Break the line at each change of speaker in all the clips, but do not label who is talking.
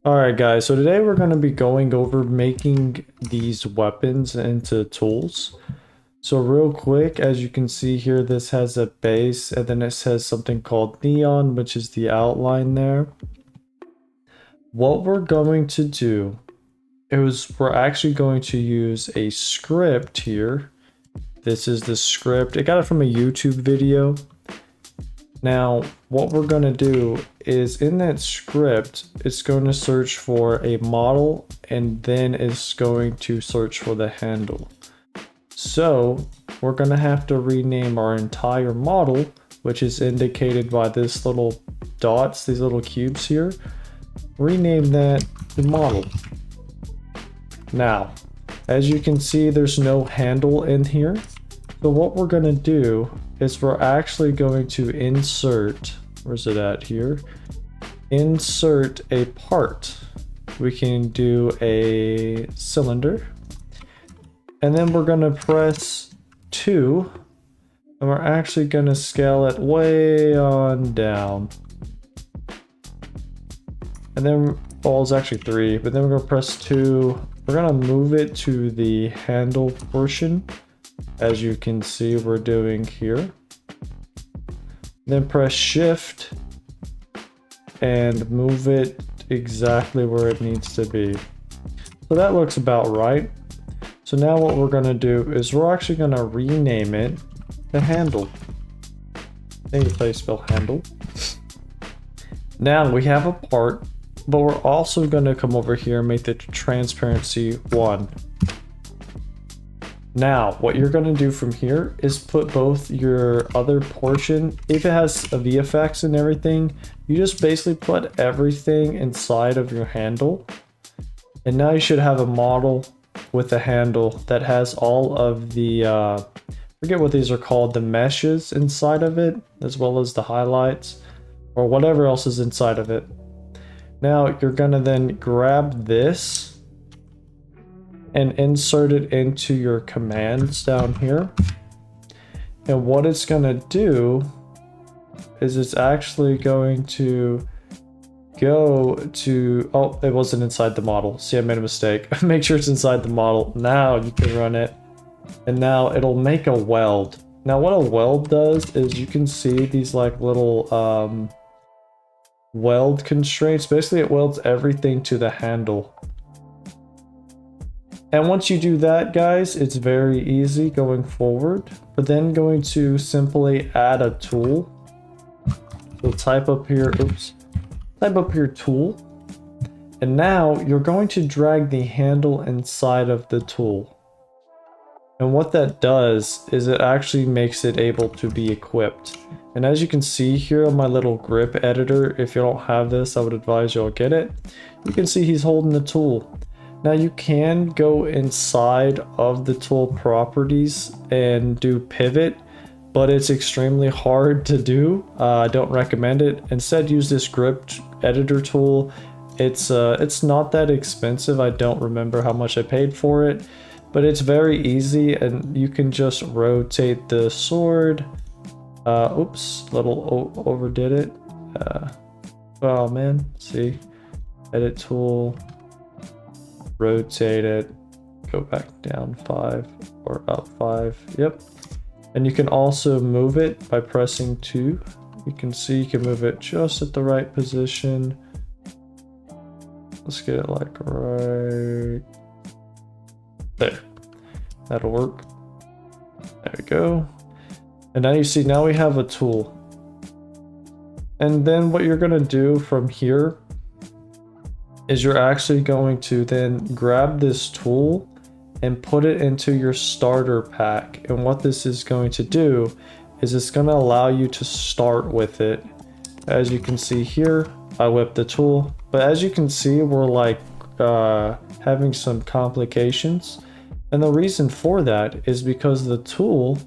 Alright guys, so today we're going to be going over making these weapons into tools. So real quick, as you can see here, this has a base and then it says something called neon, which is the outline there. What we're going to do is we're actually going to use a script here. This is the script. I got it from a YouTube video. Now, what we're going to do is in that script, it's going to search for a model and then it's going to search for the handle. So we're going to have to rename our entire model, which is indicated by this little dots, these little cubes here. Rename that to model. Now, as you can see, there's no handle in here. So what we're going to do is we're actually going to insert, where's it at here? Insert a part. We can do a cylinder. And then we're going to press 2. And we're actually going to scale it way on down. And then, well, it's actually 3. But then we're going to press 2. We're going to move it to the handle portion. As you can see, we're doing here. Then press shift and move it exactly where it needs to be. So that looks about right. So now what we're going to do is we're actually going to rename it to handle. I think it's how you spell handle. Now we have a part, but we're also going to come over here and make the transparency 1. Now, what you're going to do from here is put both your other portion, if it has a VFX and everything, you just basically put everything inside of your handle. And now you should have a model with a handle that has all of the, forget what these are called, the meshes inside of it, as well as the highlights, or whatever else is inside of it. Now, you're going to then grab this and insert it into your commands down here. And what it's going to do is it's actually going to go to, oh, it wasn't inside the model. See, I made a mistake. Make sure it's inside the model. Now you can run it. And now it'll make a weld. Now what a weld does is you can see these like little weld constraints. Basically it welds everything to the handle. And once you do that, guys, it's very easy going forward. But then going to simply add a tool. So type up here, type up your tool. And now you're going to drag the handle inside of the tool. And what that does is it actually makes it able to be equipped. And as you can see here on my little grip editor, if you don't have this, I would advise you all get it. You can see he's holding the tool. Now you can go inside of the tool properties and do pivot, but it's extremely hard to do. I don't recommend it. Instead, use this grip editor tool. It's not that expensive. I don't remember how much I paid for it, but it's very easy and you can just rotate the sword. Oops, little overdid it. Oh man, see, edit tool. Rotate it, go back down 5 or up 5, yep. And you can also move it by pressing 2. You can see you can move it just at the right position. Let's get it like right there. That'll work. There we go. And now you see, now we have a tool. And then what you're gonna do from here is you're actually going to then grab this tool and put it into your starter pack. And what this is going to do is it's going to allow you to start with it. As you can see here, I whipped the tool, but as you can see, we're like having some complications. And the reason for that is because the tool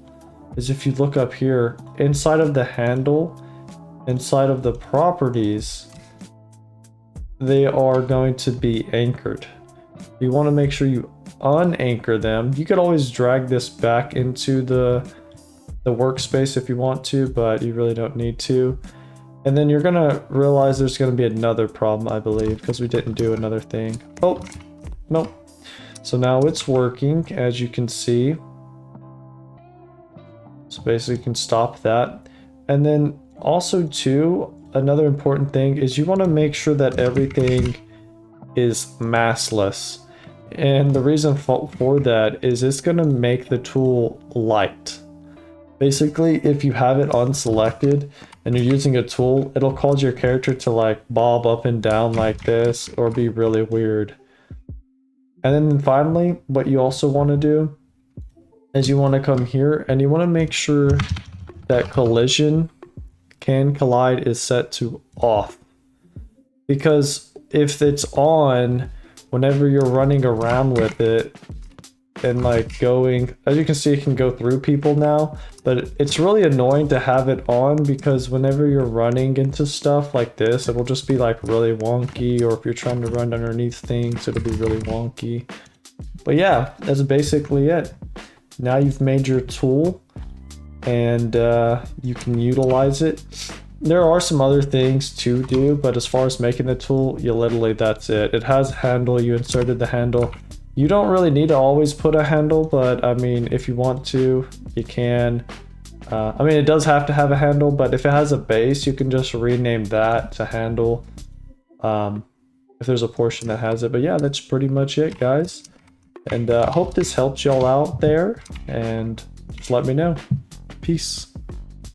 is, if you look up here, inside of the handle, inside of the properties, they are going to be anchored. You want to make sure you unanchor them. You could always drag this back into the workspace if you want to, but you really don't need to. And then you're gonna realize there's gonna be another problem, I believe, because we didn't do another thing. Oh, nope. So now it's working, as you can see. So basically you can stop that. And then also too, another important thing is you want to make sure that everything is massless. And the reason for that is it's going to make the tool light. Basically, if you have it unselected and you're using a tool, it'll cause your character to like bob up and down like this or be really weird. And then finally, what you also want to do is you want to come here and you want to make sure that collision can collide is set to off. Because if it's on, whenever you're running around with it and like going, as you can see, it can go through people now, but it's really annoying to have it on because whenever you're running into stuff like this, it will just be like really wonky, or if you're trying to run underneath things, it'll be really wonky. But yeah, that's basically it. Now you've made your tool and you can utilize it. There are some other things to do, but as far as making the tool, you literally, that's it. It has a handle, you inserted the handle. You don't really need to always put a handle, but I mean, if you want to, you can. I mean, it does have to have a handle, but if it has a base, you can just rename that to handle. If there's a portion that has it. But yeah, that's pretty much it, guys. And I hope this helped y'all out there, and just let me know. Peace.